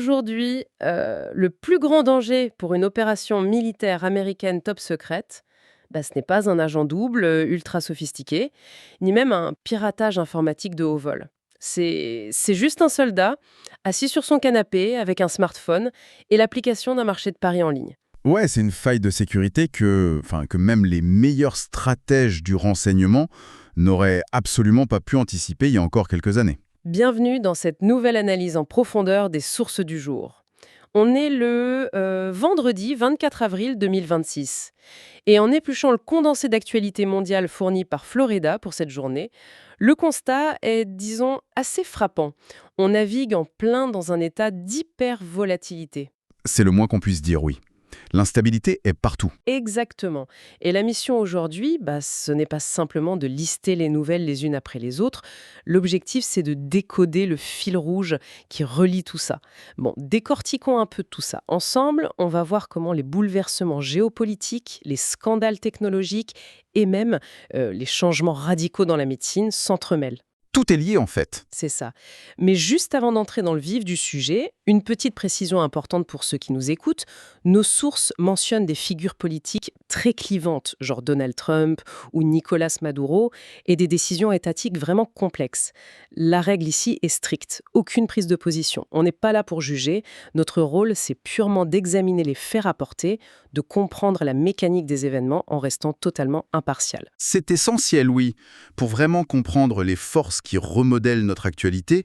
Aujourd'hui, le plus grand danger pour une opération militaire américaine top secrète, ce n'est pas un agent double, ultra sophistiqué, ni même un piratage informatique de haut vol. C'est juste un soldat, assis sur son canapé avec un smartphone et l'application d'un marché de paris en ligne. Ouais, c'est une faille de sécurité que même les meilleurs stratèges du renseignement n'auraient absolument pas pu anticiper il y a encore quelques années. Bienvenue dans cette nouvelle analyse en profondeur des sources du jour. On est le vendredi 24 avril 2026. Et en épluchant le condensé d'actualité mondiale fourni par Florida pour cette journée, le constat est, disons, assez frappant. On navigue en plein dans un état d'hyper-volatilité. C'est le moins qu'on puisse dire, oui. L'instabilité est partout. Exactement. Et la mission aujourd'hui, ce n'est pas simplement de lister les nouvelles les unes après les autres. L'objectif, c'est de décoder le fil rouge qui relie tout ça. Bon, décortiquons un peu tout ça. Ensemble, on va voir comment les bouleversements géopolitiques, les scandales technologiques et même les changements radicaux dans la médecine s'entremêlent. Tout est lié en fait. C'est ça. Mais juste avant d'entrer dans le vif du sujet, une petite précision importante pour ceux qui nous écoutent. Nos sources mentionnent des figures politiques très clivantes, genre Donald Trump ou Nicolas Maduro, et des décisions étatiques vraiment complexes. La règle ici est stricte. Aucune prise de position. On n'est pas là pour juger. Notre rôle, c'est purement d'examiner les faits rapportés, de comprendre la mécanique des événements en restant totalement impartial. C'est essentiel, oui. Pour vraiment comprendre les forces qui remodèlent notre actualité,